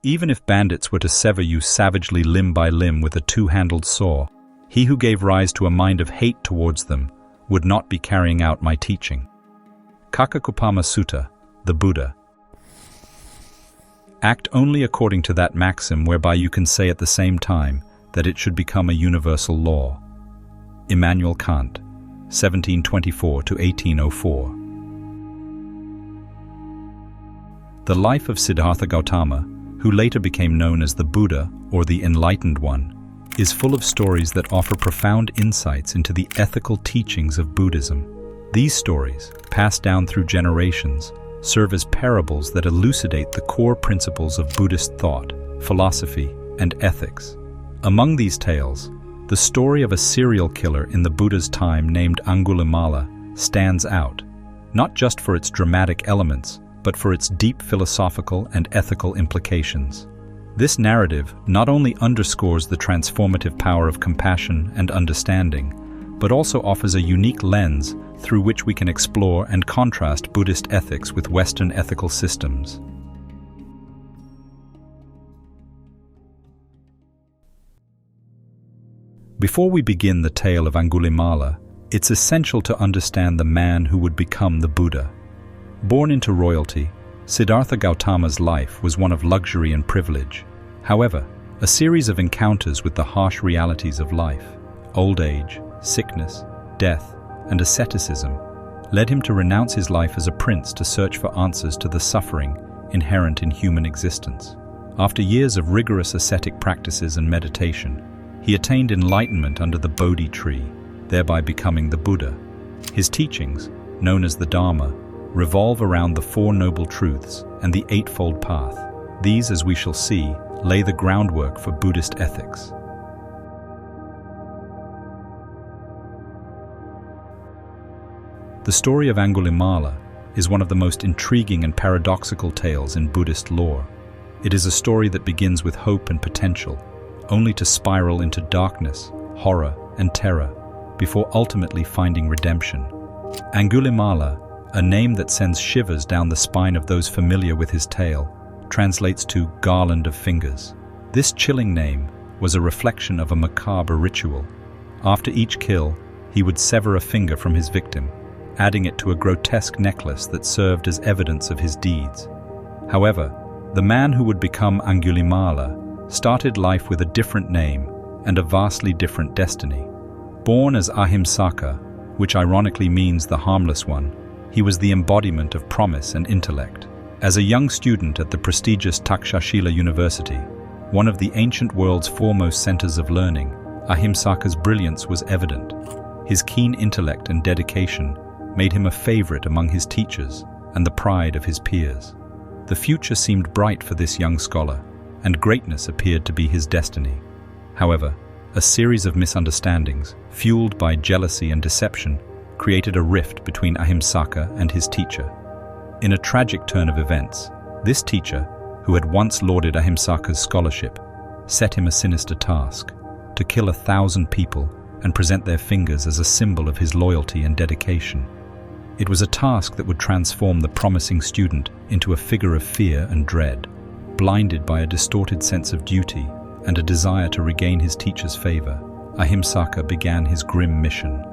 Even if bandits were to sever you savagely limb by limb with a two-handled saw, he who gave rise to a mind of hate towards them would not be carrying out my teaching. Kakakupama Sutta, the Buddha. Act only according to that maxim whereby you can say at the same time that it should become a universal law. Immanuel Kant, 1724 to 1804. The life of Siddhartha Gautama, who later became known as the Buddha or the Enlightened One, is full of stories that offer profound insights into the ethical teachings of Buddhism. These stories, passed down through generations, serve as parables that elucidate the core principles of Buddhist thought, philosophy, and ethics. Among these tales, the story of a serial killer in the Buddha's time named Aṅgulimāla stands out, not just for its dramatic elements, but for its deep philosophical and ethical implications. This narrative not only underscores the transformative power of compassion and understanding, but also offers a unique lens through which we can explore and contrast Buddhist ethics with Western ethical systems. Before we begin the tale of Aṅgulimāla, it's essential to understand the man who would become the Buddha. Born into royalty, Siddhartha Gautama's life was one of luxury and privilege. However, a series of encounters with the harsh realities of life, old age, sickness, death, and asceticism, led him to renounce his life as a prince to search for answers to the suffering inherent in human existence. After years of rigorous ascetic practices and meditation, he attained enlightenment under the Bodhi tree, thereby becoming the Buddha. His teachings, known as the Dharma, revolve around the Four Noble Truths and the Eightfold Path. These, as we shall see, lay the groundwork for Buddhist ethics. The story of Aṅgulimāla is one of the most intriguing and paradoxical tales in Buddhist lore. It is a story that begins with hope and potential, only to spiral into darkness, horror, and terror, before ultimately finding redemption. Aṅgulimāla, a name that sends shivers down the spine of those familiar with his tale, translates to garland of fingers. This chilling name was a reflection of a macabre ritual. After each kill, he would sever a finger from his victim, adding it to a grotesque necklace that served as evidence of his deeds. However, the man who would become Aṅgulimāla started life with a different name and a vastly different destiny. Born as Ahimsaka, which ironically means the harmless one, he was the embodiment of promise and intellect. As a young student at the prestigious Takshashila University, one of the ancient world's foremost centers of learning, Ahimsaka's brilliance was evident. His keen intellect and dedication made him a favorite among his teachers and the pride of his peers. The future seemed bright for this young scholar, and greatness appeared to be his destiny. However, a series of misunderstandings, fueled by jealousy and deception, created a rift between Ahimsaka and his teacher. In a tragic turn of events, this teacher, who had once lauded Ahimsaka's scholarship, set him a sinister task: to kill 1,000 people and present their fingers as a symbol of his loyalty and dedication. It was a task that would transform the promising student into a figure of fear and dread. Blinded by a distorted sense of duty and a desire to regain his teacher's favor, Ahimsaka began his grim mission.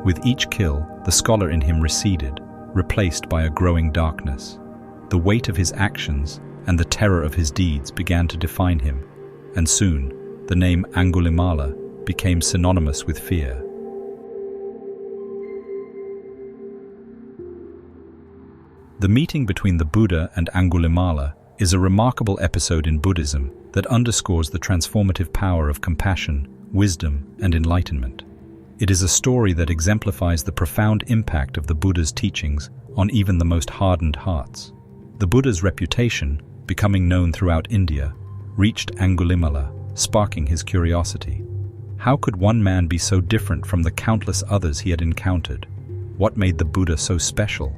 With each kill, the scholar in him receded, replaced by a growing darkness. The weight of his actions and the terror of his deeds began to define him, and soon the name Aṅgulimāla became synonymous with fear. The meeting between the Buddha and Aṅgulimāla is a remarkable episode in Buddhism that underscores the transformative power of compassion, wisdom, and enlightenment. It is a story that exemplifies the profound impact of the Buddha's teachings on even the most hardened hearts. The Buddha's reputation, becoming known throughout India, reached Angulimala, sparking his curiosity. How could one man be so different from the countless others he had encountered? What made the Buddha so special?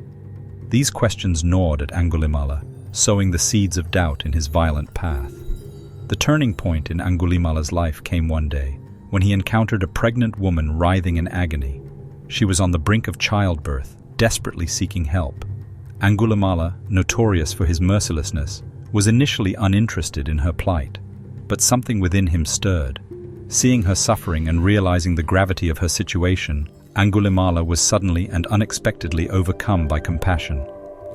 These questions gnawed at Angulimala, sowing the seeds of doubt in his violent path. The turning point in Angulimala's life came one day, when he encountered a pregnant woman writhing in agony. She was on the brink of childbirth, desperately seeking help. Angulimala, notorious for his mercilessness, was initially uninterested in her plight, but something within him stirred. Seeing her suffering and realizing the gravity of her situation, Aṅgulimāla was suddenly and unexpectedly overcome by compassion.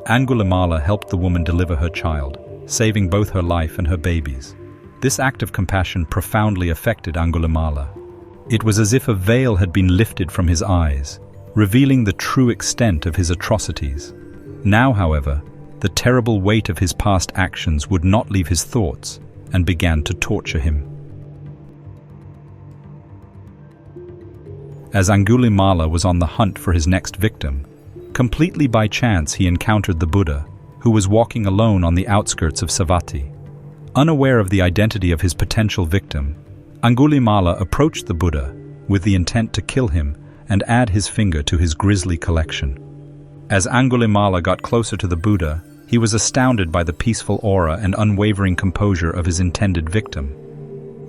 Aṅgulimāla helped the woman deliver her child, saving both her life and her baby's. This act of compassion profoundly affected Aṅgulimāla. It was as if a veil had been lifted from his eyes, revealing the true extent of his atrocities. Now, however, the terrible weight of his past actions would not leave his thoughts and began to torture him. As Aṅgulimāla was on the hunt for his next victim, completely by chance he encountered the Buddha, who was walking alone on the outskirts of Savatthi. Unaware of the identity of his potential victim, Aṅgulimāla approached the Buddha with the intent to kill him and add his finger to his grisly collection. As Aṅgulimāla got closer to the Buddha, he was astounded by the peaceful aura and unwavering composure of his intended victim.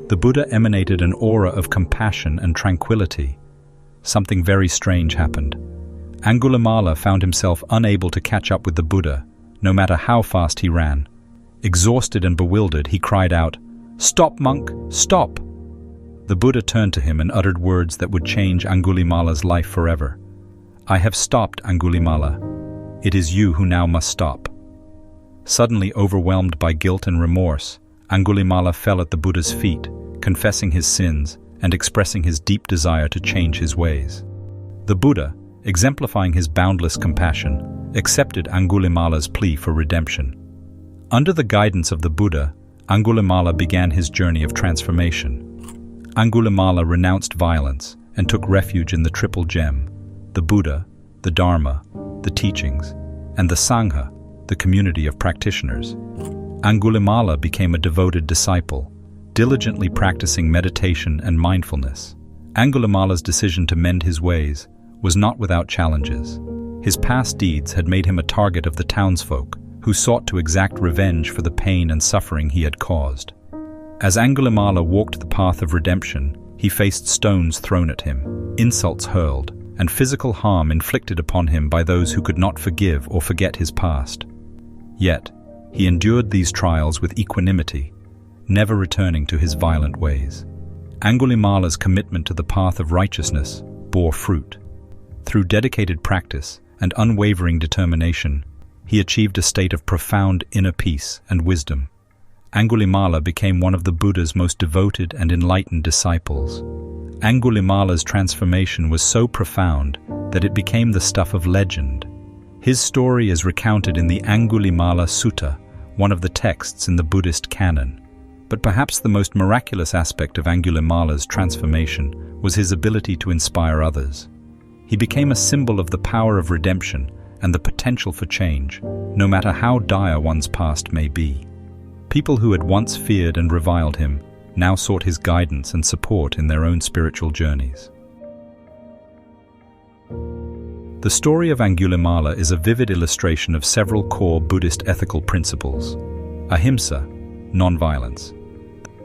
The Buddha emanated an aura of compassion and tranquility. Something very strange happened. Aṅgulimāla found himself unable to catch up with the Buddha, no matter how fast he ran. Exhausted and bewildered, he cried out, "Stop, monk, stop!" The Buddha turned to him and uttered words that would change Aṅgulimāla's life forever. "I have stopped, Aṅgulimāla. It is you who now must stop." Suddenly overwhelmed by guilt and remorse, Aṅgulimāla fell at the Buddha's feet, confessing his sins and expressing his deep desire to change his ways. The Buddha, exemplifying his boundless compassion, accepted Aṅgulimāla's plea for redemption. Under the guidance of the Buddha, Aṅgulimāla began his journey of transformation. Aṅgulimāla renounced violence and took refuge in the Triple Gem, the Buddha, the Dharma, the teachings, and the Sangha, the community of practitioners. Aṅgulimāla became a devoted disciple, diligently practicing meditation and mindfulness. Aṅgulimāla's decision to mend his ways was not without challenges. His past deeds had made him a target of the townsfolk, who sought to exact revenge for the pain and suffering he had caused. As Aṅgulimāla walked the path of redemption, he faced stones thrown at him, insults hurled, and physical harm inflicted upon him by those who could not forgive or forget his past. Yet, he endured these trials with equanimity, never returning to his violent ways. Aṅgulimāla's commitment to the path of righteousness bore fruit. Through dedicated practice and unwavering determination, he achieved a state of profound inner peace and wisdom. Aṅgulimāla became one of the Buddha's most devoted and enlightened disciples. Aṅgulimāla's transformation was so profound that it became the stuff of legend. His story is recounted in the Angulimala Sutta, one of the texts in the Buddhist canon. But perhaps the most miraculous aspect of Aṅgulimāla's transformation was his ability to inspire others. He became a symbol of the power of redemption and the potential for change, no matter how dire one's past may be. People who had once feared and reviled him now sought his guidance and support in their own spiritual journeys. The story of Aṅgulimāla is a vivid illustration of several core Buddhist ethical principles. Ahimsa, non-violence.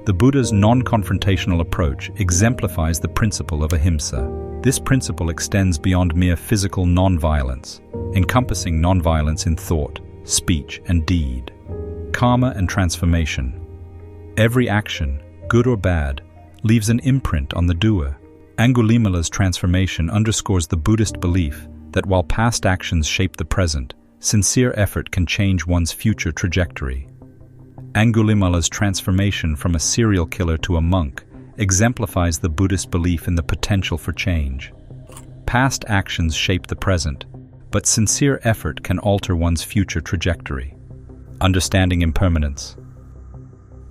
The Buddha's non-confrontational approach exemplifies the principle of ahimsa. This principle extends beyond mere physical non-violence, encompassing non-violence in thought, speech, and deed. Karma and transformation. Every action, good or bad, leaves an imprint on the doer. Angulimala's transformation underscores the Buddhist belief that while past actions shape the present, sincere effort can change one's future trajectory. Angulimala's transformation from a serial killer to a monk exemplifies the Buddhist belief in the potential for change. Past actions shape the present, but sincere effort can alter one's future trajectory. Understanding impermanence.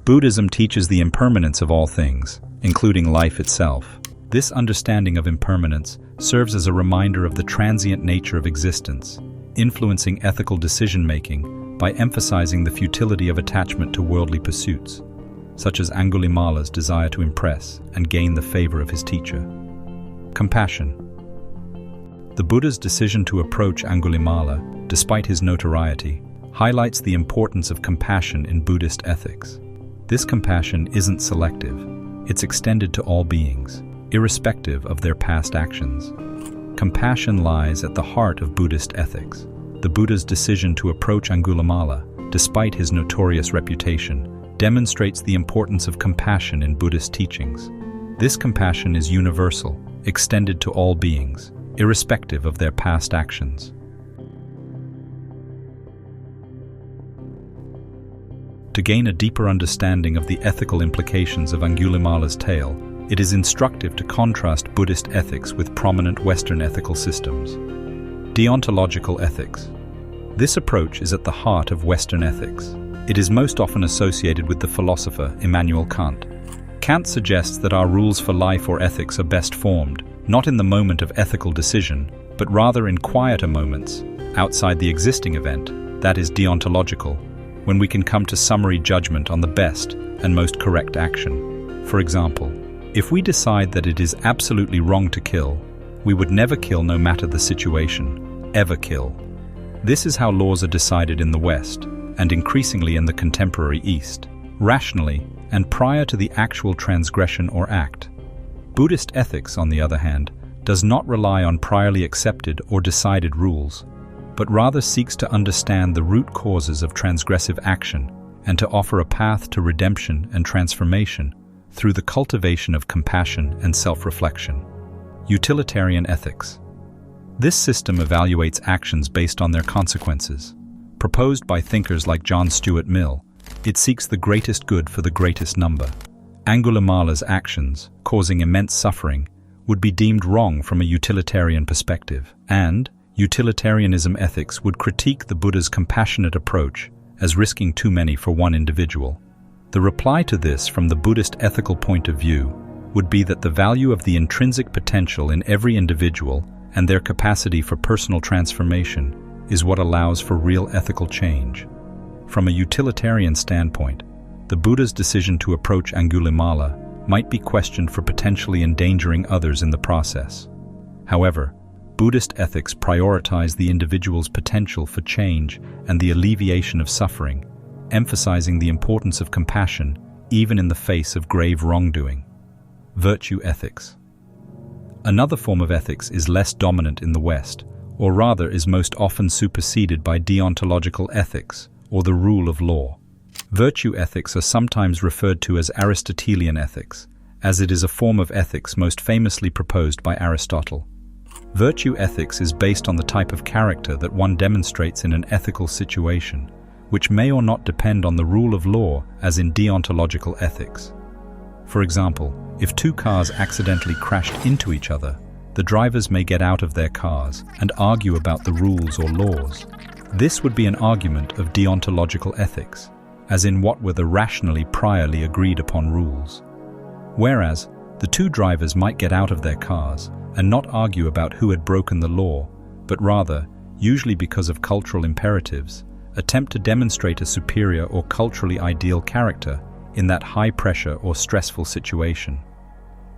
Buddhism teaches the impermanence of all things, including life itself. This understanding of impermanence serves as a reminder of the transient nature of existence, influencing ethical decision-making by emphasizing the futility of attachment to worldly pursuits, such as Angulimala's desire to impress and gain the favor of his teacher. Compassion. The Buddha's decision to approach Angulimala, despite his notoriety, highlights the importance of compassion in Buddhist ethics. This compassion isn't selective, it's extended to all beings, irrespective of their past actions. Compassion lies at the heart of Buddhist ethics. The Buddha's decision to approach Angulimala despite his notorious reputation, demonstrates the importance of compassion in Buddhist teachings. This compassion is universal, extended to all beings, irrespective of their past actions. To gain a deeper understanding of the ethical implications of Angulimala's tale, it is instructive to contrast Buddhist ethics with prominent Western ethical systems. Deontological ethics. This approach is at the heart of Western ethics. It is most often associated with the philosopher Immanuel Kant. Kant suggests that our rules for life or ethics are best formed, not in the moment of ethical decision, but rather in quieter moments, outside the existing event, that is deontological, when we can come to summary judgment on the best and most correct action. For example, if we decide that it is absolutely wrong to kill, we would never kill no matter the situation, ever kill. This is how laws are decided in the West, and increasingly in the contemporary East, rationally and prior to the actual transgression or act. Buddhist ethics, on the other hand, does not rely on priorly accepted or decided rules, but rather seeks to understand the root causes of transgressive action and to offer a path to redemption and transformation through the cultivation of compassion and self-reflection. Utilitarian ethics. This system evaluates actions based on their consequences. Proposed by thinkers like John Stuart Mill, it seeks the greatest good for the greatest number. Angulimala's actions, causing immense suffering, would be deemed wrong from a utilitarian perspective, and utilitarianism ethics would critique the Buddha's compassionate approach as risking too many for one individual. The reply to this from the Buddhist ethical point of view would be that the value of the intrinsic potential in every individual and their capacity for personal transformation is what allows for real ethical change. From a utilitarian standpoint, the Buddha's decision to approach Angulimala might be questioned for potentially endangering others in the process. However, Buddhist ethics prioritize the individual's potential for change and the alleviation of suffering, emphasizing the importance of compassion even in the face of grave wrongdoing. Virtue ethics. Another form of ethics is less dominant in the West, or rather is most often superseded by deontological ethics, or the rule of law. Virtue ethics are sometimes referred to as Aristotelian ethics, as it is a form of ethics most famously proposed by Aristotle. Virtue ethics is based on the type of character that one demonstrates in an ethical situation, which may or not depend on the rule of law as in deontological ethics. For example, if two cars accidentally crashed into each other, the drivers may get out of their cars and argue about the rules or laws. This would be an argument of deontological ethics, as in what were the rationally priorly agreed upon rules. Whereas, the two drivers might get out of their cars and not argue about who had broken the law, but rather, usually because of cultural imperatives, attempt to demonstrate a superior or culturally ideal character in that high-pressure or stressful situation.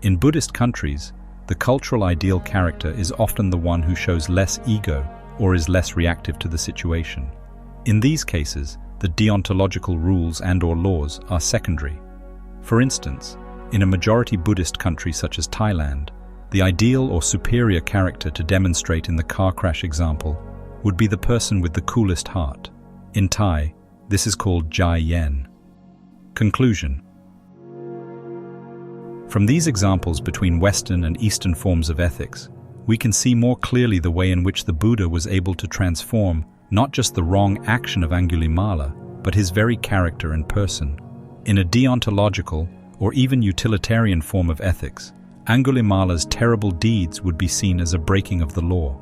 In Buddhist countries, the cultural ideal character is often the one who shows less ego or is less reactive to the situation. In these cases, the deontological rules and/or laws are secondary. For instance, in a majority Buddhist country such as Thailand, the ideal or superior character to demonstrate in the car crash example would be the person with the coolest heart. In Thai, this is called Jai Yen. Conclusion. From these examples between Western and Eastern forms of ethics, we can see more clearly the way in which the Buddha was able to transform not just the wrong action of Angulimala, but his very character and person. In a deontological or even utilitarian form of ethics, Angulimala's terrible deeds would be seen as a breaking of the law.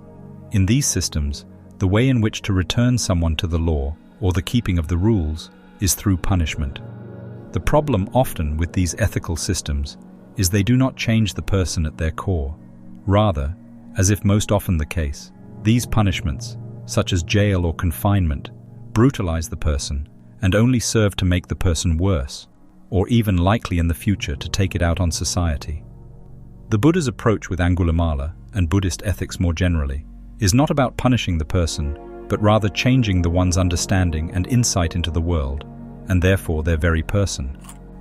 In these systems, the way in which to return someone to the law, or the keeping of the rules, is through punishment. The problem often with these ethical systems is they do not change the person at their core. Rather, as if most often the case, these punishments, such as jail or confinement, brutalize the person and only serve to make the person worse, or even likely in the future to take it out on society. The Buddha's approach with Angulimala, and Buddhist ethics more generally, is not about punishing the person, but rather changing the one's understanding and insight into the world, and therefore their very person.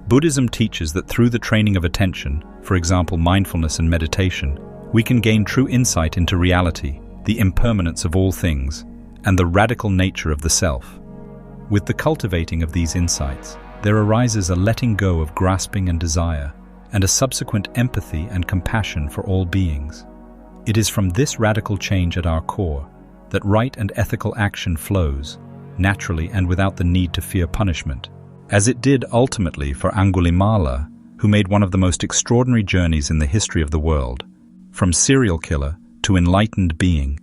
Buddhism teaches that through the training of attention, for example mindfulness and meditation, we can gain true insight into reality, the impermanence of all things, and the radical nature of the self. With the cultivating of these insights, there arises a letting go of grasping and desire, and a subsequent empathy and compassion for all beings. It is from this radical change at our core that right and ethical action flows, naturally and without the need to fear punishment, as it did ultimately for Angulimala, who made one of the most extraordinary journeys in the history of the world. From serial killer to enlightened being,